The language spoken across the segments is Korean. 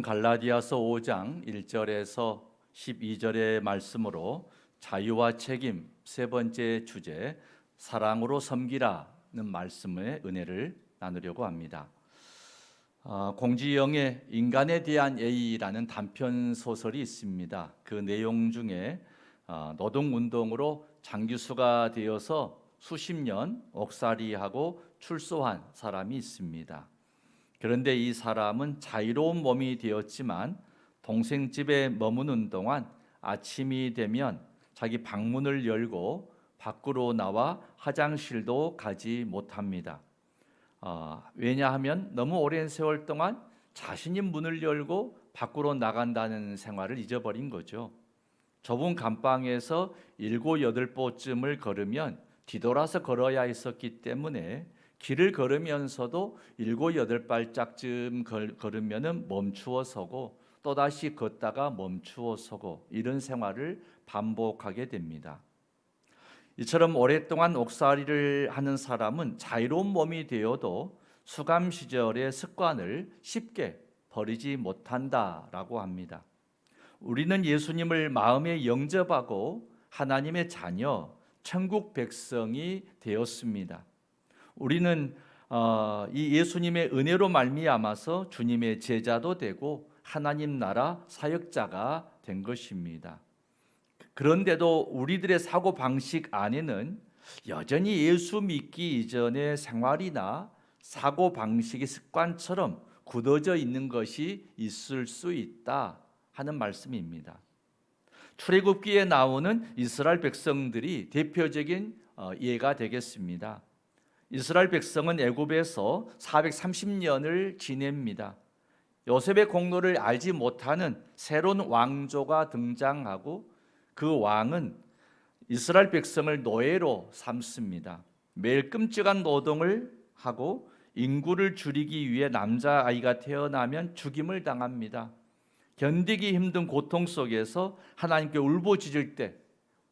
갈라디아서 5장 1절에서 12절의 말씀으로 자유와 책임 세 번째 주제 사랑으로 섬기라는 말씀의 은혜를 나누려고 합니다. 공지영의 인간에 대한 예의라는 단편 소설이 있습니다. 그 내용 중에 노동운동으로 장기수가 되어서 수십 년 옥살이하고 출소한 사람이 있습니다. 그런데 이 사람은 자유로운 몸이 되었지만 동생 집에 머무는 동안 아침이 되면 자기 방문을 열고 밖으로 나와 화장실도 가지 못합니다. 왜냐하면 너무 오랜 세월 동안 자신이 문을 열고 밖으로 나간다는 생활을 잊어버린 거죠. 좁은 감방에서 7, 8보쯤을 걸으면 뒤돌아서 걸어야 했었기 때문에 길을 걸으면서도 7, 8발짝쯤 걸으면 멈추어 서고 또다시 걷다가 멈추어 서고 이런 생활을 반복하게 됩니다. 이처럼 오랫동안 옥살이를 하는 사람은 자유로운 몸이 되어도 수감 시절의 습관을 쉽게 버리지 못한다라고 합니다. 우리는 예수님을 마음에 영접하고 하나님의 자녀, 천국 백성이 되었습니다. 우리는 이 예수님의 은혜로 말미암아서 주님의 제자도 되고 하나님 나라 사역자가 된 것입니다. 그런데도 우리들의 사고 방식 안에는 여전히 예수 믿기 이전의 생활이나 사고 방식의 습관처럼 굳어져 있는 것이 있을 수 있다 하는 말씀입니다. 출애굽기에 나오는 이스라엘 백성들이 대표적인 예가 되겠습니다. 이스라엘 백성은 애굽에서 430년을 지냅니다. 요셉의 공로를 알지 못하는 새로운 왕조가 등장하고 그 왕은 이스라엘 백성을 노예로 삼습니다. 매일 끔찍한 노동을 하고 인구를 줄이기 위해 남자아이가 태어나면 죽임을 당합니다. 견디기 힘든 고통 속에서 하나님께 울부짖을 때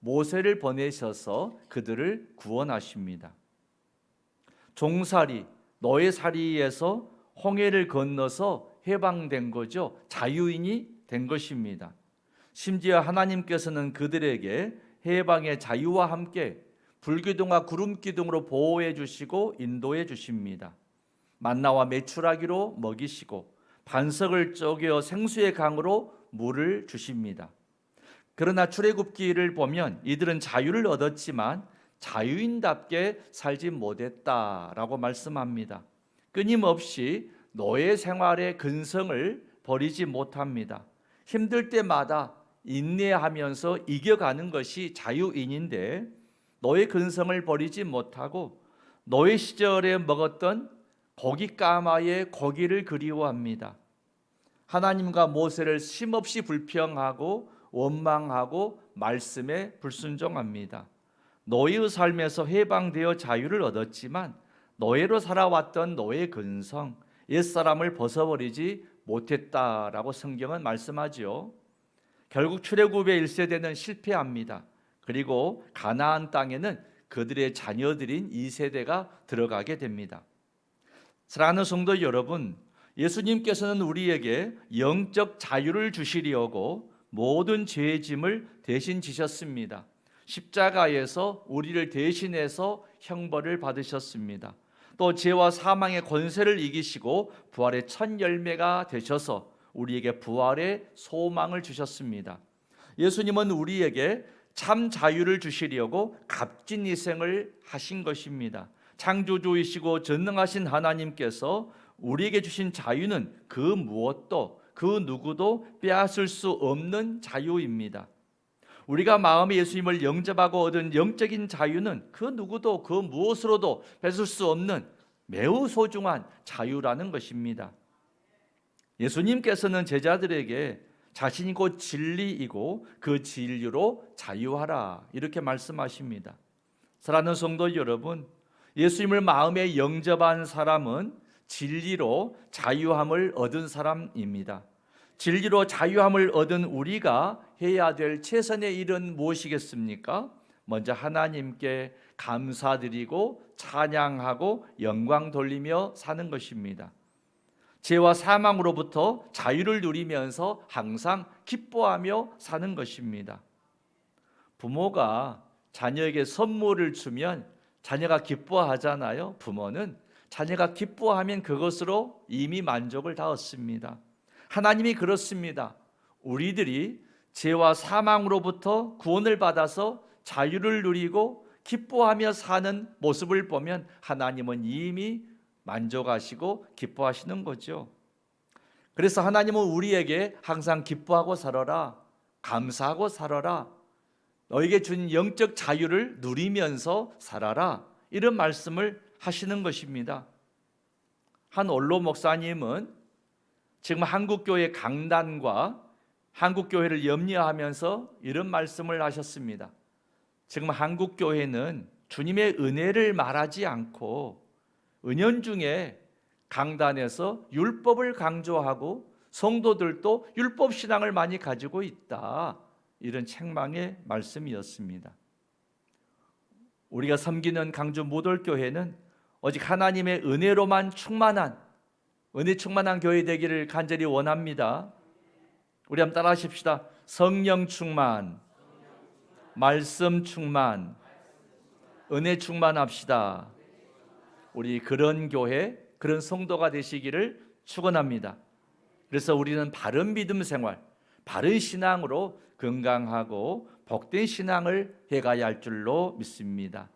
모세를 보내셔서 그들을 구원하십니다. 종살이, 노예살이에서 홍해를 건너서 해방된 거죠. 자유인이 된 것입니다. 심지어 하나님께서는 그들에게 해방의 자유와 함께 불기둥과 구름기둥으로 보호해 주시고 인도해 주십니다. 만나와 메추라기로 먹이시고 반석을 쪼개어 생수의 강으로 물을 주십니다. 그러나 출애굽기를 보면 이들은 자유를 얻었지만 자유인답게 살지 못했다라고 말씀합니다. 끊임없이 노예 생활의 근성을 버리지 못합니다. 힘들 때마다 인내하면서 이겨가는 것이 자유인인데 노예 근성을 버리지 못하고 노예 시절에 먹었던 고깃가마의 고기를 그리워합니다. 하나님과 모세를 쉼없이 불평하고 원망하고 말씀에 불순종합니다. 노예의 삶에서 해방되어 자유를 얻었지만 노예로 살아왔던 노예 근성, 옛사람을 벗어버리지 못했다라고 성경은 말씀하지요. 결국 출애굽의 1세대는 실패합니다. 그리고 가나안 땅에는 그들의 자녀들인 2세대가 들어가게 됩니다. 사랑하는 성도 여러분, 예수님께서는 우리에게 영적 자유를 주시려고 모든 죄의 짐을 대신 지셨습니다. 십자가에서 우리를 대신해서 형벌을 받으셨습니다. 또 죄와 사망의 권세를 이기시고 부활의 첫 열매가 되셔서 우리에게 부활의 소망을 주셨습니다. 예수님은 우리에게 참 자유를 주시려고 값진 희생을 하신 것입니다. 창조주이시고 전능하신 하나님께서 우리에게 주신 자유는 그 무엇도 그 누구도 빼앗을 수 없는 자유입니다. 우리가 마음에 예수님을 영접하고 얻은 영적인 자유는 그 누구도 그 무엇으로도 뺏을 수 없는 매우 소중한 자유라는 것입니다. 예수님께서는 제자들에게 자신이 곧 진리이고 그 진리로 자유하라 이렇게 말씀하십니다. 사랑하는 성도 여러분, 예수님을 마음에 영접한 사람은 진리로 자유함을 얻은 사람입니다. 진리로 자유함을 얻은 우리가 해야 될 최선의 일은 무엇이겠습니까? 먼저 하나님께 감사드리고 찬양하고 영광 돌리며 사는 것입니다. 죄와 사망으로부터 자유를 누리면서 항상 기뻐하며 사는 것입니다. 부모가 자녀에게 선물을 주면 자녀가 기뻐하잖아요. 부모는 자녀가 기뻐하면 그것으로 이미 만족을 다 얻습니다. 하나님이 그렇습니다. 우리들이 죄와 사망으로부터 구원을 받아서 자유를 누리고 기뻐하며 사는 모습을 보면 하나님은 이미 만족하시고 기뻐하시는 거죠. 그래서 하나님은 우리에게 항상 기뻐하고 살아라, 감사하고 살아라, 너에게 준 영적 자유를 누리면서 살아라, 이런 말씀을 하시는 것입니다. 한 원로 목사님은 지금 한국교회 강단과 한국교회를 염려하면서 이런 말씀을 하셨습니다. 지금 한국교회는 주님의 은혜를 말하지 않고 은연중에 강단에서 율법을 강조하고 성도들도 율법 신앙을 많이 가지고 있다, 이런 책망의 말씀이었습니다. 우리가 섬기는 강주 모돌교회는 오직 하나님의 은혜로만 충만한, 은혜 충만한 교회 되기를 간절히 원합니다. 우리 한번 따라 하십시다. 성령 충만, 말씀 충만, 은혜 충만합시다. 우리 그런 교회, 그런 성도가 되시기를 축원합니다. 그래서 우리는 바른 믿음 생활, 바른 신앙으로 건강하고 복된 신앙을 해가야 할 줄로 믿습니다.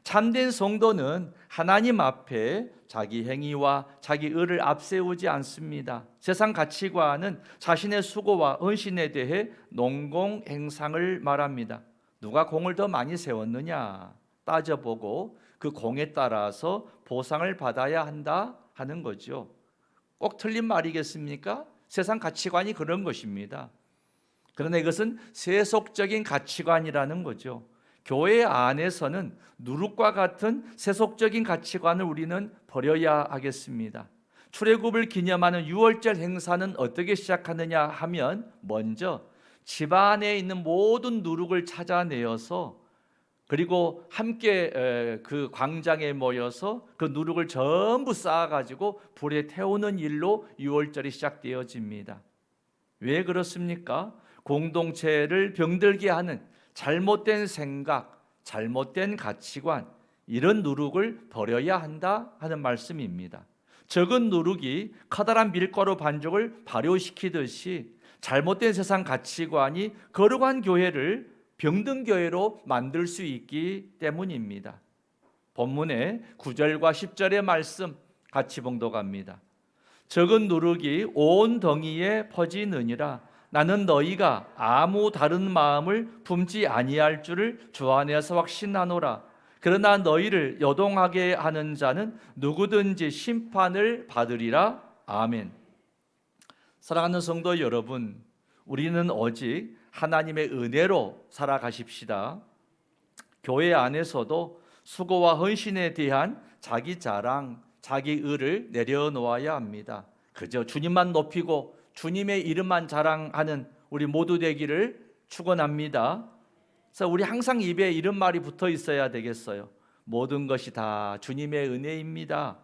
참된 성도는 하나님 앞에 자기 행위와 자기 의를 앞세우지 않습니다. 세상 가치관은 자신의 수고와 헌신에 대해 농공 행상을 말합니다. 누가 공을 더 많이 세웠느냐 따져보고 그 공에 따라서 보상을 받아야 한다 하는 거죠. 꼭 틀린 말이겠습니까? 세상 가치관이 그런 것입니다. 그러나 이것은 세속적인 가치관이라는 거죠. 교회 안에서는 누룩과 같은 세속적인 가치관을 우리는 버려야 하겠습니다. 출애굽을 기념하는 유월절 행사는 어떻게 시작하느냐 하면 먼저 집안에 있는 모든 누룩을 찾아내어서 그리고 함께 그 광장에 모여서 그 누룩을 전부 쌓아가지고 불에 태우는 일로 유월절이 시작되어집니다. 왜 그렇습니까? 공동체를 병들게 하는 잘못된 생각, 잘못된 가치관, 이런 누룩을 버려야 한다 하는 말씀입니다. 적은 누룩이 커다란 밀가루 반죽을 발효시키듯이 잘못된 세상 가치관이 거룩한 교회를 병든 교회로 만들 수 있기 때문입니다. 본문의 9절과 10절의 말씀 같이 봉독합니다. 적은 누룩이 온 덩이에 퍼지느니라. 나는 너희가 아무 다른 마음을 품지 아니할 줄을 주 안에서 확신하노라. 그러나 너희를 여동하게 하는 자는 누구든지 심판을 받으리라. 아멘. 사랑하는 성도 여러분, 우리는 오직 하나님의 은혜로 살아가십시다. 교회 안에서도 수고와 헌신에 대한 자기 자랑, 자기 의를 내려놓아야 합니다. 그저 주님만 높이고 주님의 이름만 자랑하는 우리 모두 되기를 축원합니다. 그래서 우리 항상 입에 이런 말이 붙어 있어야 되겠어요. 모든 것이 다 주님의 은혜입니다.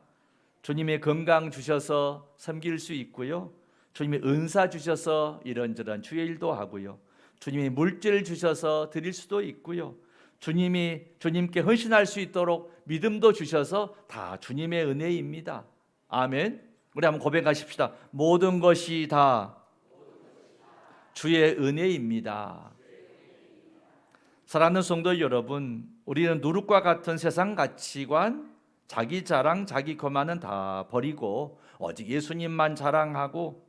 주님의 건강 주셔서 섬길 수 있고요, 주님의 은사 주셔서 이런저런 주의 일도 하고요, 주님이 물질 주셔서 드릴 수도 있고요, 주님이 주님께 헌신할 수 있도록 믿음도 주셔서 다 주님의 은혜입니다. 아멘. 우리 한번 고백하십시다. 모든 것이 다 주의 은혜입니다. 사랑하는 성도 여러분, 우리는 누룩과 같은 세상 가치관, 자기 자랑, 자기 거만은 다 버리고 오직 예수님만 자랑하고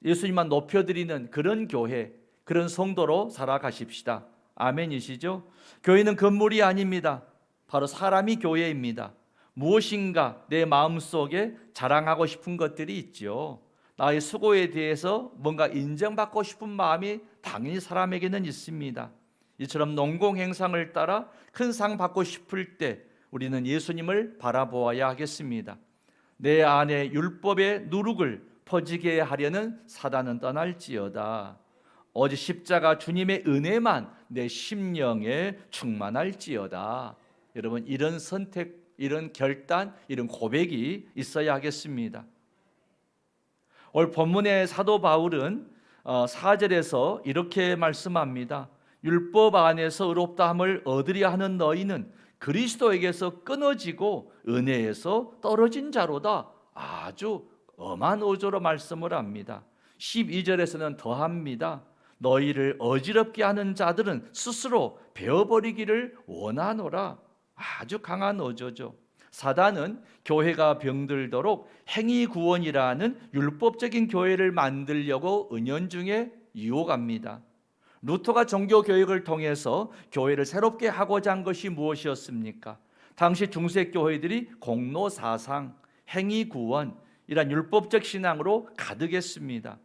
예수님만 높여드리는 그런 교회, 그런 성도로 살아가십시다. 아멘이시죠? 교회는 건물이 아닙니다. 바로 사람이 교회입니다. 무엇인가 내 마음속에 자랑하고 싶은 것들이 있죠. 나의 수고에 대해서 뭔가 인정받고 싶은 마음이 당연히 사람에게는 있습니다. 이처럼 농공 행상을 따라 큰 상 받고 싶을 때 우리는 예수님을 바라보아야 하겠습니다. 내 안에 율법의 누룩을 퍼지게 하려는 사단은 떠날지어다. 오직 십자가 주님의 은혜만 내 심령에 충만할지어다. 여러분, 이런 선택, 이런 결단, 이런 고백이 있어야 하겠습니다. 오늘 본문의 사도 바울은 4절에서 이렇게 말씀합니다. 율법 안에서 의롭다함을 얻으려 하는 너희는 그리스도에게서 끊어지고 은혜에서 떨어진 자로다. 아주 엄한 어조로 말씀을 합니다. 12절에서는 더합니다. 너희를 어지럽게 하는 자들은 스스로 베어버리기를 원하노라. 아주 강한 어조죠. 사단은 교회가 병들도록 행위구원이라는 율법적인 교회를 만들려고 은연중에 유혹합니다. 루터가 종교교육을 통해서 교회를 새롭게 하고자 한 것이 무엇이었습니까? 당시 중세교회들이 공로사상, 행위구원, 이란 율법적 신앙으로 가득했습니다.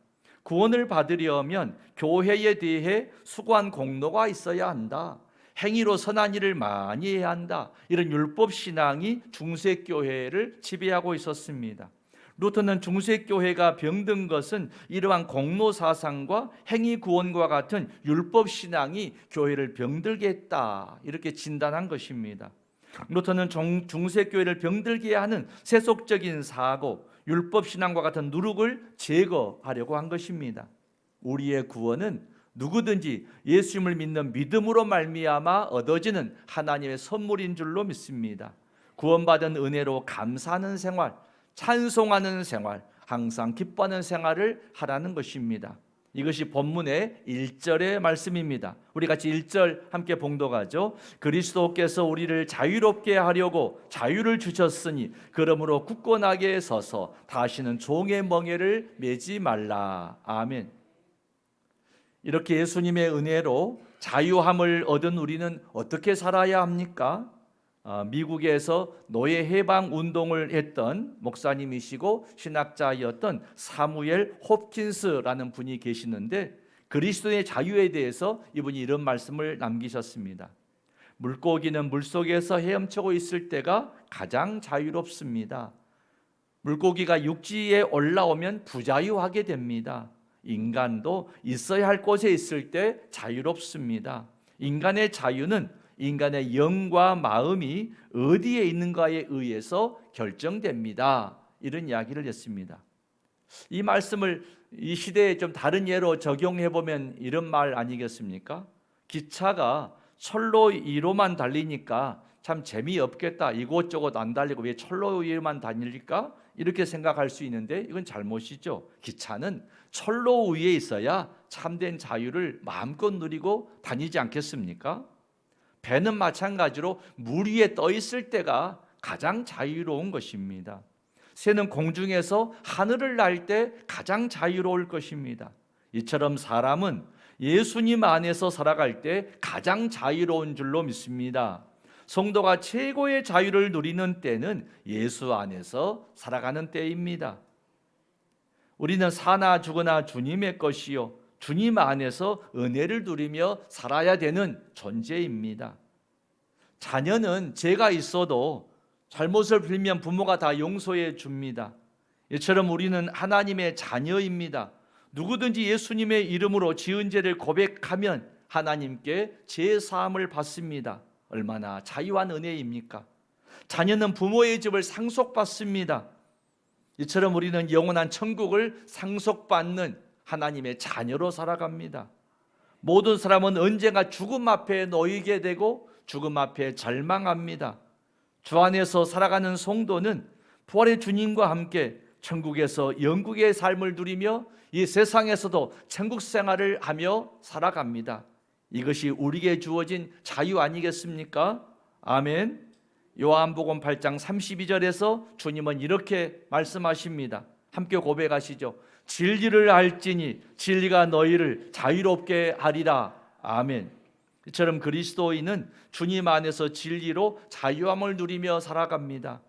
구원을 받으려면 교회에 대해 수고한 공로가 있어야 한다. 행위로 선한 일을 많이 해야 한다. 이런 율법 신앙이 중세교회를 지배하고 있었습니다. 루터는 중세교회가 병든 것은 이러한 공로사상과 행위구원과 같은 율법 신앙이 교회를 병들게 했다. 이렇게 진단한 것입니다. 루터는 중세교회를 병들게 하는 세속적인 사고, 율법 신앙과 같은 누룩을 제거하려고 한 것입니다. 우리의 구원은 누구든지 예수님을 믿는 믿음으로 말미암아 얻어지는 하나님의 선물인 줄로 믿습니다. 구원받은 은혜로 감사하는 생활, 찬송하는 생활, 항상 기뻐하는 생활을 하라는 것입니다. 이것이 본문의 1절의 말씀입니다. 우리 같이 1절 함께 봉독하죠. 그리스도께서 우리를 자유롭게 하려고 자유를 주셨으니 그러므로 굳건하게 서서 다시는 종의 멍에를 매지 말라. 아멘. 이렇게 예수님의 은혜로 자유함을 얻은 우리는 어떻게 살아야 합니까? 미국에서 노예 해방 운동을 했던 목사님이시고 신학자였던 사무엘 홉킨스라는 분이 계시는데 그리스도의 자유에 대해서 이분이 이런 말씀을 남기셨습니다. 물고기는 물속에서 헤엄치고 있을 때가 가장 자유롭습니다. 물고기가 육지에 올라오면 부자유하게 됩니다. 인간도 있어야 할 곳에 있을 때 자유롭습니다. 인간의 자유는 인간의 영과 마음이 어디에 있는가에 의해서 결정됩니다. 이런 이야기를 했습니다. 이 말씀을 이 시대에 좀 다른 예로 적용해 보면 이런 말 아니겠습니까? 기차가 철로 위로만 달리니까 참 재미없겠다. 이곳저곳 안 달리고 왜 철로 위로만 다닐까? 이렇게 생각할 수 있는데 이건 잘못이죠. 기차는 철로 위에 있어야 참된 자유를 마음껏 누리고 다니지 않겠습니까? 배는 마찬가지로 물 위에 떠 있을 때가 가장 자유로운 것입니다. 새는 공중에서 하늘을 날 때 가장 자유로울 것입니다. 이처럼 사람은 예수님 안에서 살아갈 때 가장 자유로운 줄로 믿습니다. 성도가 최고의 자유를 누리는 때는 예수 안에서 살아가는 때입니다. 우리는 사나 죽으나 주님의 것이요 주님 안에서 은혜를 누리며 살아야 되는 존재입니다. 자녀는 죄가 있어도 잘못을 빌면 부모가 다 용서해 줍니다. 이처럼 우리는 하나님의 자녀입니다. 누구든지 예수님의 이름으로 지은 죄를 고백하면 하나님께 죄 사함을 받습니다. 얼마나 자유한 은혜입니까? 자녀는 부모의 집을 상속받습니다. 이처럼 우리는 영원한 천국을 상속받는 하나님의 자녀로 살아갑니다. 모든 사람은 언젠가 죽음 앞에 놓이게 되고 죽음 앞에 절망합니다. 주 안에서 살아가는 성도는 부활의 주님과 함께 천국에서 영국의 삶을 누리며 이 세상에서도 천국 생활을 하며 살아갑니다. 이것이 우리에게 주어진 자유 아니겠습니까? 아멘. 요한복음 8장 32절에서 주님은 이렇게 말씀하십니다. 함께 고백하시죠. 진리를 알지니 진리가 너희를 자유롭게 하리라. 아멘. 이처럼 그리스도인은 주님 안에서 진리로 자유함을 누리며 살아갑니다.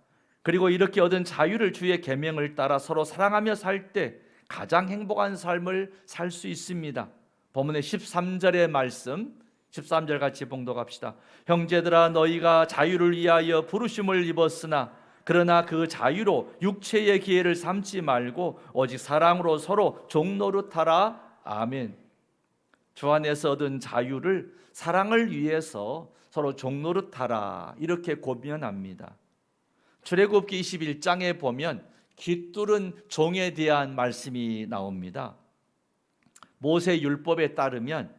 그리고 이렇게 얻은 자유를 주의 계명을 따라 서로 사랑하며 살 때 가장 행복한 삶을 살 수 있습니다. 본문의 13절의 말씀 13절 같이 봉독합시다. 형제들아 너희가 자유를 위하여 부르심을 입었으나 그러나 그 자유로 육체의 기회를 삼지 말고 오직 사랑으로 서로 종노릇하라. 아멘. 주 안에서 얻은 자유를 사랑을 위해서 서로 종노릇하라 이렇게 고면합니다. 출애굽기 21장에 보면 깃뚫은 종에 대한 말씀이 나옵니다. 모세 율법에 따르면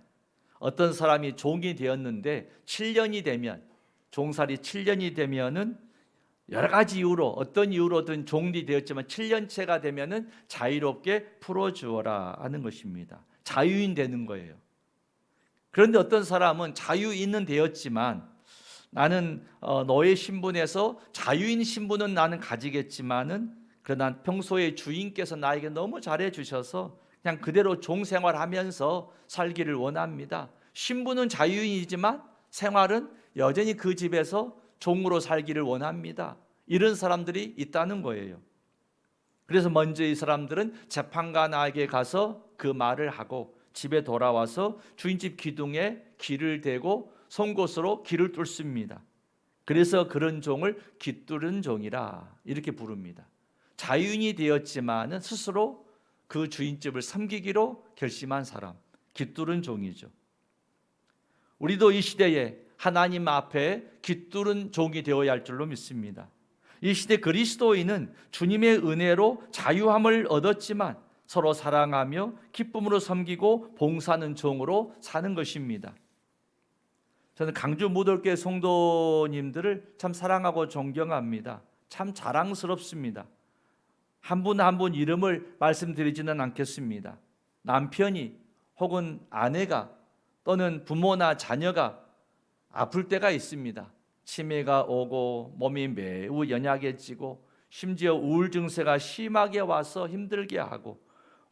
어떤 사람이 종이 되었는데 7년이 되면, 종살이 7년이 되면은 여러 가지 이유로, 어떤 이유로든 종이 되었지만 7년째가 되면은 자유롭게 풀어주어라 하는 것입니다. 자유인 되는 거예요. 그런데 어떤 사람은 자유인은 되었지만 나는 너의 신분에서 자유인 신분은 나는 가지겠지만은 그러나 평소에 주인께서 나에게 너무 잘해 주셔서 그냥 그대로 종 생활하면서 살기를 원합니다. 신분은 자유인이지만 생활은 여전히 그 집에서 종으로 살기를 원합니다. 이런 사람들이 있다는 거예요. 그래서 먼저 이 사람들은 재판관에게 가서 그 말을 하고 집에 돌아와서 주인집 기둥에 기를 대고 송곳으로 기를 뚫습니다. 그래서 그런 종을 깃뚫은 종이라 이렇게 부릅니다. 자유인이 되었지만은 스스로 그 주인집을 섬기기로 결심한 사람, 깃뚫은 종이죠. 우리도 이 시대에 하나님 앞에 깃뚫은 종이 되어야 할 줄로 믿습니다. 이 시대 그리스도인은 주님의 은혜로 자유함을 얻었지만 서로 사랑하며 기쁨으로 섬기고 봉사하는 종으로 사는 것입니다. 저는 강주 무돌교회 성도님들을 참 사랑하고 존경합니다. 참 자랑스럽습니다. 한 분 한 분 이름을 말씀드리지는 않겠습니다. 남편이 혹은 아내가 또는 부모나 자녀가 아플 때가 있습니다. 치매가 오고 몸이 매우 연약해지고 심지어 우울 증세가 심하게 와서 힘들게 하고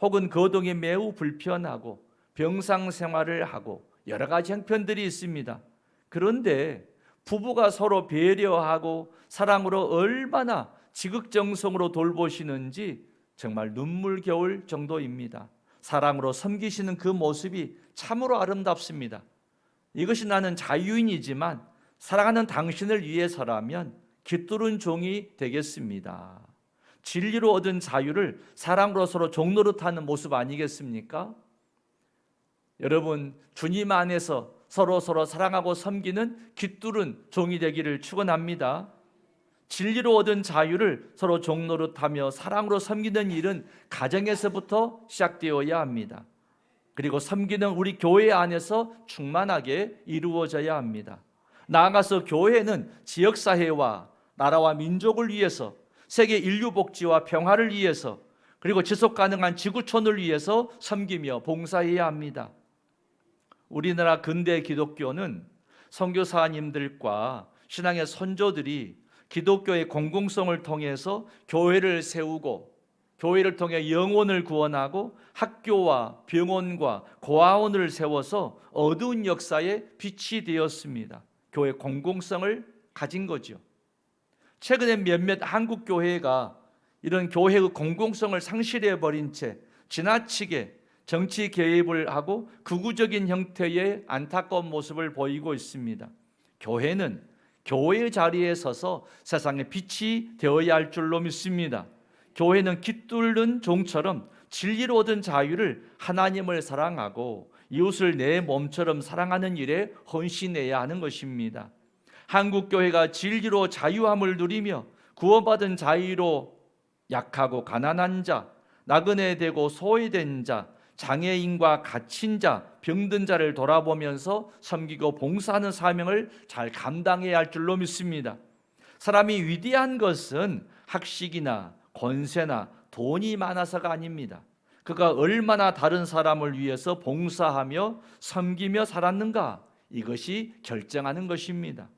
혹은 거동이 매우 불편하고 병상 생활을 하고 여러 가지 형편들이 있습니다. 그런데 부부가 서로 배려하고 사랑으로 얼마나 지극정성으로 돌보시는지 정말 눈물겨울 정도입니다. 사랑으로 섬기시는 그 모습이 참으로 아름답습니다. 이것이 나는 자유인이지만 사랑하는 당신을 위해서라면 깃뚫은 종이 되겠습니다. 진리로 얻은 자유를 사랑으로 서로 종노릇하는 모습 아니겠습니까? 여러분, 주님 안에서 서로 사랑하고 섬기는 깃뚫은 종이 되기를 축원합니다. 진리로 얻은 자유를 서로 종노릇하며 사랑으로 섬기는 일은 가정에서부터 시작되어야 합니다. 그리고 섬기는 우리 교회 안에서 충만하게 이루어져야 합니다. 나아가서 교회는 지역사회와 나라와 민족을 위해서, 세계 인류 복지와 평화를 위해서, 그리고 지속가능한 지구촌을 위해서 섬기며 봉사해야 합니다. 우리나라 근대 기독교는 선교사님들과 신앙의 선조들이 기독교의 공공성을 통해서 교회를 세우고 교회를 통해 영혼을 구원하고 학교와 병원과 고아원을 세워서 어두운 역사의 빛이 되었습니다. 교회 공공성을 가진 거죠. 최근에 몇몇 한국 교회가 이런 교회의 공공성을 상실해 버린 채 지나치게 정치 개입을 하고 극우적인 형태의 안타까운 모습을 보이고 있습니다. 교회는 교회의 자리에 서서 세상의 빛이 되어야 할 줄로 믿습니다. 교회는 깃뚫는 종처럼 진리로 얻은 자유를 하나님을 사랑하고 이웃을 내 몸처럼 사랑하는 일에 헌신해야 하는 것입니다. 한국 교회가 진리로 자유함을 누리며 구원받은 자유로 약하고 가난한 자, 나그네 되고 소외된 자, 장애인과 갇힌 자, 병든 자를 돌아보면서 섬기고 봉사하는 사명을 잘 감당해야 할 줄로 믿습니다. 사람이 위대한 것은 학식이나 권세나 돈이 많아서가 아닙니다. 그가 얼마나 다른 사람을 위해서 봉사하며 섬기며 살았는가, 이것이 결정하는 것입니다.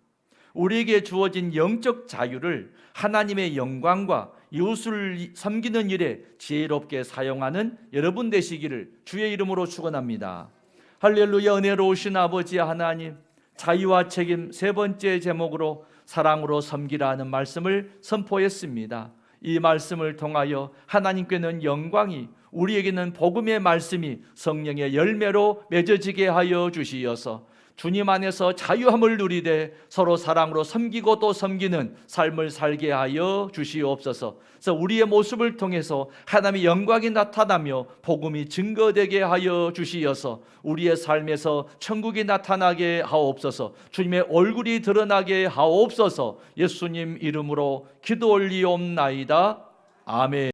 우리에게 주어진 영적 자유를 하나님의 영광과 이웃을 섬기는 일에 지혜롭게 사용하는 여러분 되시기를 주의 이름으로 축원합니다. 할렐루야. 은혜로우신 아버지 하나님, 자유와 책임 세 번째 제목으로 사랑으로 섬기라 하는 말씀을 선포했습니다. 이 말씀을 통하여 하나님께는 영광이, 우리에게는 복음의 말씀이 성령의 열매로 맺어지게 하여 주시어서 주님 안에서 자유함을 누리되 서로 사랑으로 섬기고 또 섬기는 삶을 살게 하여 주시옵소서. 그래서 우리의 모습을 통해서 하나님의 영광이 나타나며 복음이 증거되게 하여 주시어서 우리의 삶에서 천국이 나타나게 하옵소서. 주님의 얼굴이 드러나게 하옵소서. 예수님 이름으로 기도 올리옵나이다. 아멘.